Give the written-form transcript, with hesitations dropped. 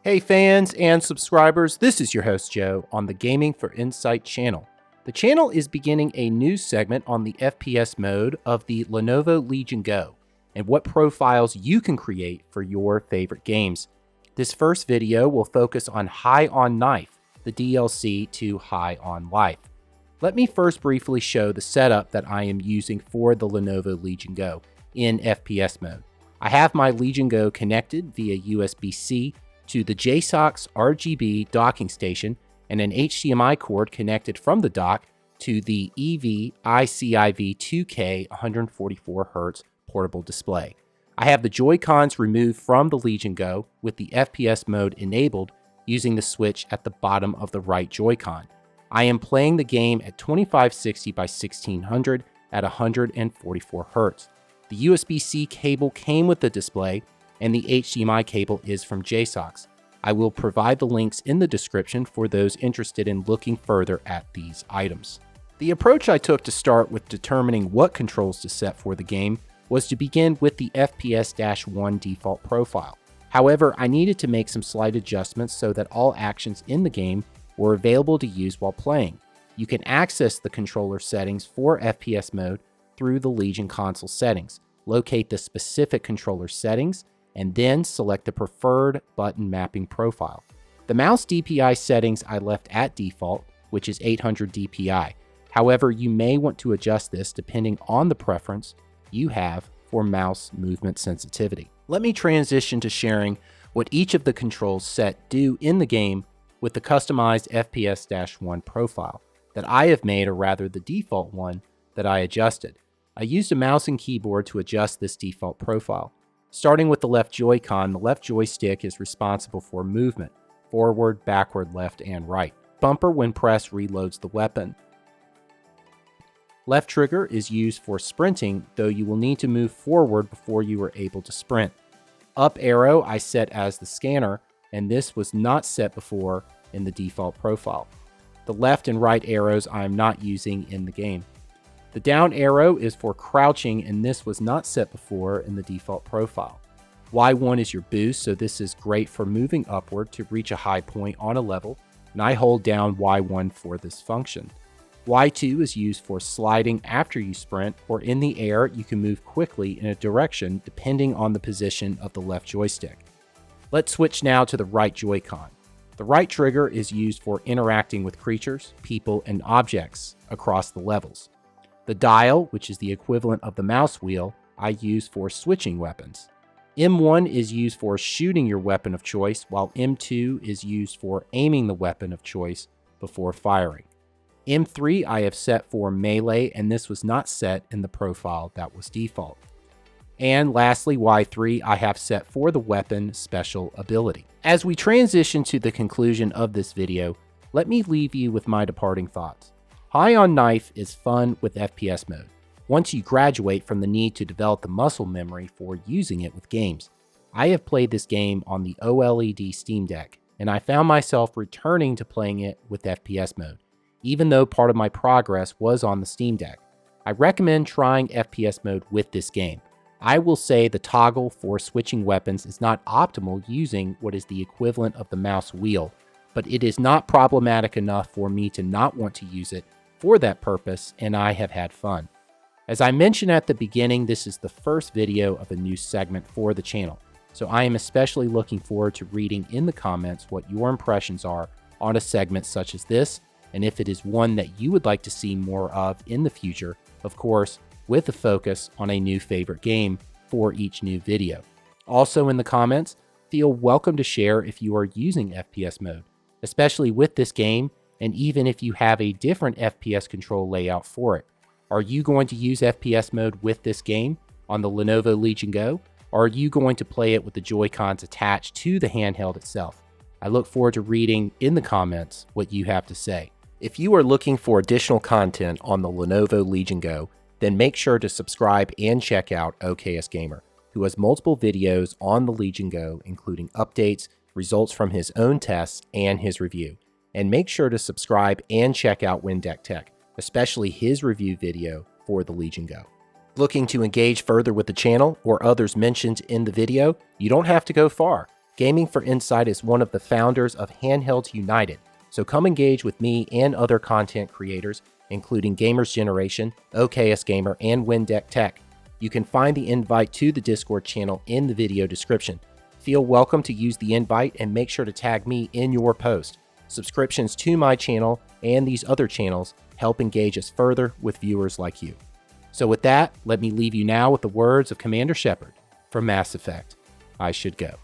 Hey fans and subscribers, this is your host Joe on the Gaming for Insight channel. The channel is beginning a new segment on the FPS mode of the Lenovo Legion Go and what profiles you can create for your favorite games. This first video will focus on High on Knife, the DLC to High on Life. Let me first briefly show the setup that I am using for the Lenovo Legion Go in FPS mode. I have my Legion Go connected via USB-C to the JSOC's RGB docking station and an HDMI cord connected from the dock to the EV ICIV 2K 144Hz portable display. I have the Joy-Cons removed from the Legion Go with the FPS mode enabled using the switch at the bottom of the right Joy-Con. I am playing the game at 2560 by 1600 at 144 Hz. The USB-C cable came with the display, and the HDMI cable is from JSOC's. I will provide the links in the description for those interested in looking further at these items. The approach I took to start with determining what controls to set for the game was to begin with the FPS-1 default profile. However, I needed to make some slight adjustments so that all actions in the game were available to use while playing. You can access the controller settings for FPS mode through the Legion console settings, locate the specific controller settings, and then select the preferred button mapping profile. The mouse DPI settings I left at default, which is 800 DPI. However, you may want to adjust this depending on the preference you have for mouse movement sensitivity. Let me transition to sharing what each of the controls set do in the game with the customized FPS-1 profile that I have made, or rather the default one that I adjusted. I used a mouse and keyboard to adjust this default profile. Starting with the left Joy-Con, the left joystick is responsible for movement, forward, backward, left, and right. Bumper, when pressed, reloads the weapon. Left trigger is used for sprinting, though you will need to move forward before you are able to sprint. Up arrow I set as the scanner, and this was not set before in the default profile. The left and right arrows I am not using in the game. The down arrow is for crouching, and this was not set before in the default profile. Y1 is your boost, so this is great for moving upward to reach a high point on a level, and I hold down Y1 for this function. Y2 is used for sliding after you sprint, or in the air you can move quickly in a direction depending on the position of the left joystick. Let's switch now to the right Joy-Con. The right trigger is used for interacting with creatures, people, and objects across the levels. The dial, which is the equivalent of the mouse wheel, I use for switching weapons. M1 is used for shooting your weapon of choice, while M2 is used for aiming the weapon of choice before firing. M3 I have set for melee, and this was not set in the profile that was default. And lastly, Y3 I have set for the weapon special ability. As we transition to the conclusion of this video, let me leave you with my departing thoughts. High on Knife is fun with FPS mode, once you graduate from the need to develop the muscle memory for using it with games. I have played this game on the OLED Steam Deck, and I found myself returning to playing it with FPS mode, even though part of my progress was on the Steam Deck. I recommend trying FPS mode with this game. I will say the toggle for switching weapons is not optimal using what is the equivalent of the mouse wheel, but it is not problematic enough for me to not want to use it for that purpose, and I have had fun. As I mentioned at the beginning, this is the first video of a new segment for the channel, so I am especially looking forward to reading in the comments what your impressions are on a segment such as this, and if it is one that you would like to see more of in the future, of course, with a focus on a new favorite game for each new video. Also in the comments, feel welcome to share if you are using FPS mode, especially with this game, and even if you have a different FPS control layout for it. Are you going to use FPS mode with this game on the Lenovo Legion Go, or are you going to play it with the Joy-Cons attached to the handheld itself? I look forward to reading in the comments what you have to say. If you are looking for additional content on the Lenovo Legion Go, then make sure to subscribe and check out OKS Gamer, who has multiple videos on the Legion Go, including updates, results from his own tests, and his review. And make sure to subscribe and check out Windeck Tech, especially his review video for the Legion Go. Looking to engage further with the channel or others mentioned in the video? You don't have to go far. Gaming for Insight is one of the founders of Handhelds United, so come engage with me and other content creators, including Gamers Generation, OKS Gamer, and Windeck Tech. You can find the invite to the Discord channel in the video description. Feel welcome to use the invite and make sure to tag me in your post. Subscriptions to my channel and these other channels help engage us further with viewers like you. So with that, let me leave you now with the words of Commander Shepard from Mass Effect. I should go.